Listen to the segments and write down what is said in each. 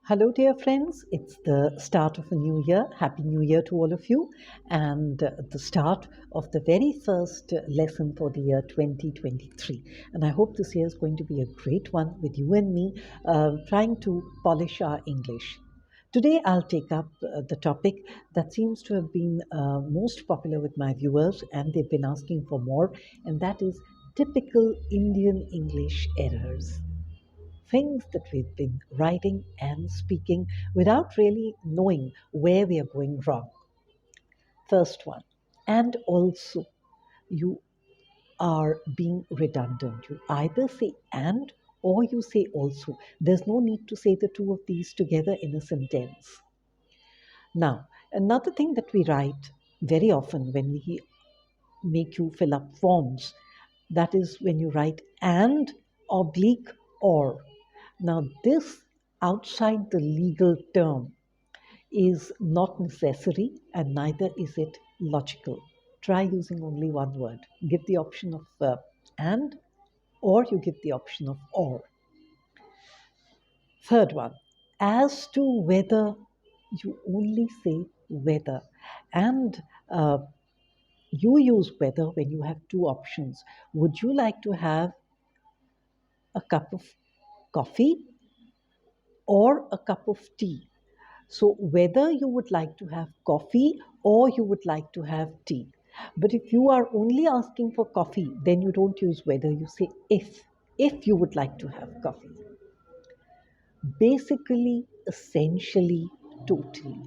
Hello, dear friends. It's the start of a new year. Happy New Year to all of you, and the start of the very first lesson for the year 2023. And I hope this year is going to be a great one with you and me trying to polish our English. Today, I'll take up the topic that seems to have been most popular with my viewers, and they've been asking for more, and that is typical Indian English errors, things that we've been writing and speaking without really knowing where we are going wrong. First one, and also you are being redundant. You either say and or you say also. There's no need to say the two of these together in a sentence. Now, another thing that we write very often when we make you fill up forms, that is when you write and oblique or. Now, this outside the legal term is not necessary and neither is it logical. Try using only one word. Give the option of and, or you give the option of or. Third one, as to whether, you only say whether. And you use whether when you have two options. Would you like to have a cup of coffee or a cup of tea? So, whether you would like to have coffee or you would like to have tea. But if you are only asking for coffee, then you don't use whether, you say if you would like to have coffee. Basically, essentially, totally.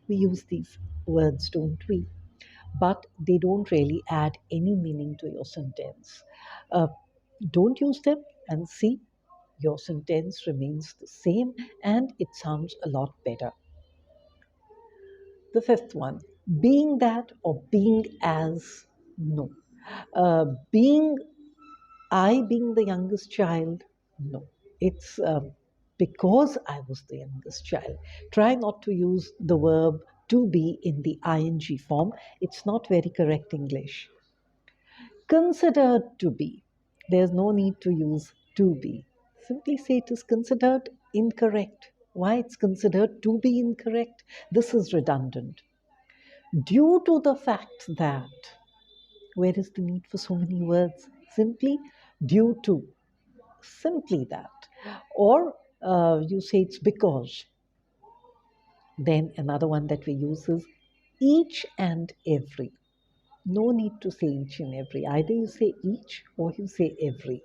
We use these words, don't we? But they don't really add any meaning to your sentence. Uh, don't use them and see your sentence remains the same and it sounds a lot better. The fifth one, being that or being as, no. Being, I being the youngest child, no. It's because I was the youngest child. Try not to use the verb to be in the ing form. It's not very correct English. Considered to be. There's no need to use to be. Simply say it is considered incorrect. Why it's considered to be incorrect? This is redundant. Due to the fact that, where is the need for so many words? Simply due to, simply that. Or you say it's because. Then another one that we use is each and every. No need to say each and every. Either you say each or you say every,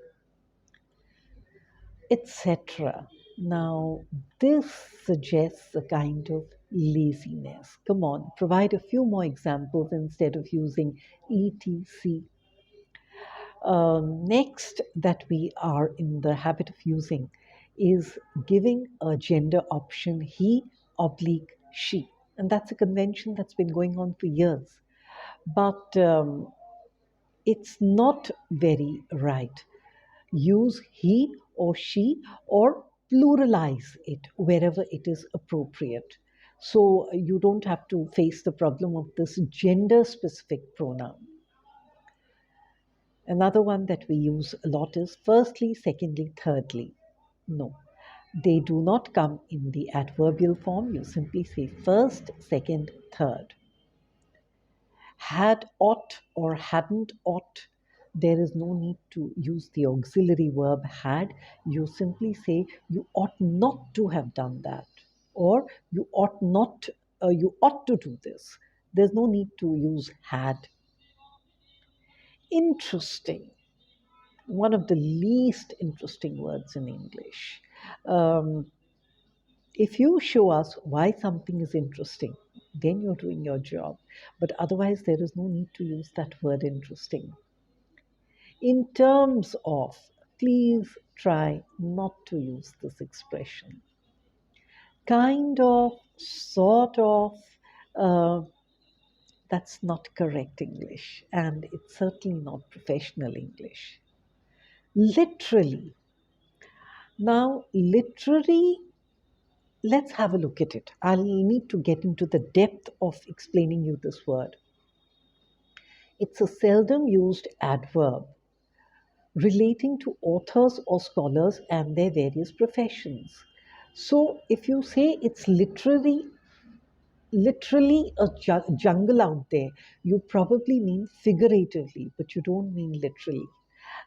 etc. Now, this suggests a kind of laziness. Come on, provide a few more examples instead of using etc. Next, that we are in the habit of using is giving a gender option he oblique she. And that's a convention that's been going on for years. But it's not very right. Use he or she or pluralize it wherever it is appropriate. So you don't have to face the problem of this gender specific pronoun. Another one that we use a lot is firstly, secondly, thirdly. No, they do not come in the adverbial form. You simply say first, second, third. Had ought or hadn't ought, there is no need to use the auxiliary verb had. You simply say you ought not to have done that, or you ought not, you ought to do this. There's no need to use had. Interesting, one of the least interesting words in English. Um, if you show us why something is interesting, then you're doing your job. But otherwise, there is no need to use that word interesting. In terms of, please try not to use this expression. Kind of, sort of, uh, that's not correct English, and it's certainly not professional English. Literally. Now, literary, let's have a look at it. I'll need to get into the depth of explaining you this word. It's a seldom used adverb relating to authors or scholars and their various professions. So if you say it's literally a jungle out there, you probably mean figuratively, but you don't mean literally.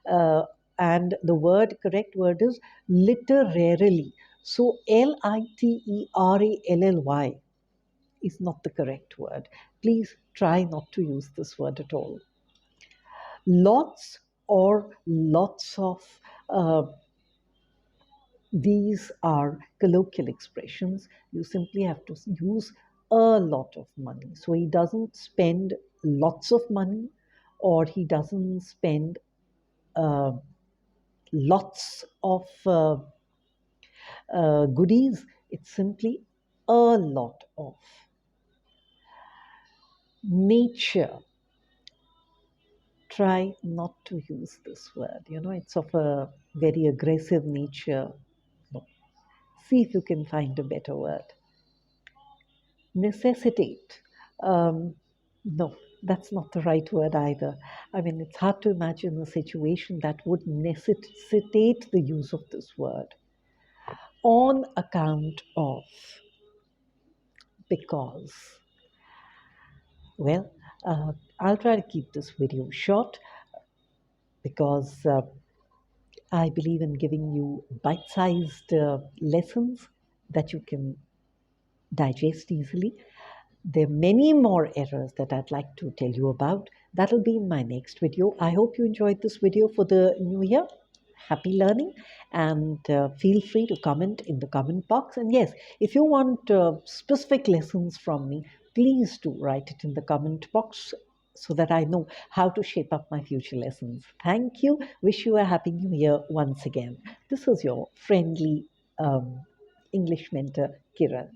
Uh, and the correct word is literarily. So Literally is not the correct word. Please try not to use this word at all. Lots of these are colloquial expressions. You simply have to use a lot of money. So he doesn't spend lots of money, or he doesn't spend uh, lots of goodies. It's simply a lot of. Nature, try not to use this word. It's of a very aggressive nature. No. See if you can find a better word. Necessitate. No, that's not the right word either. I mean, it's hard to imagine a situation that would necessitate the use of this word. On account of, because. Well, I'll try to keep this video short because I believe in giving you bite sized lessons that you can digest easily. There are many more errors that I'd like to tell you about. That'll be in my next video. I hope you enjoyed this video for the new year. Happy learning, and feel free to comment in the comment box. And yes, if you want specific lessons from me, please do write it in the comment box so that I know how to shape up my future lessons. Thank you. Wish you a happy new year once again. This is your friendly English mentor, Kiran.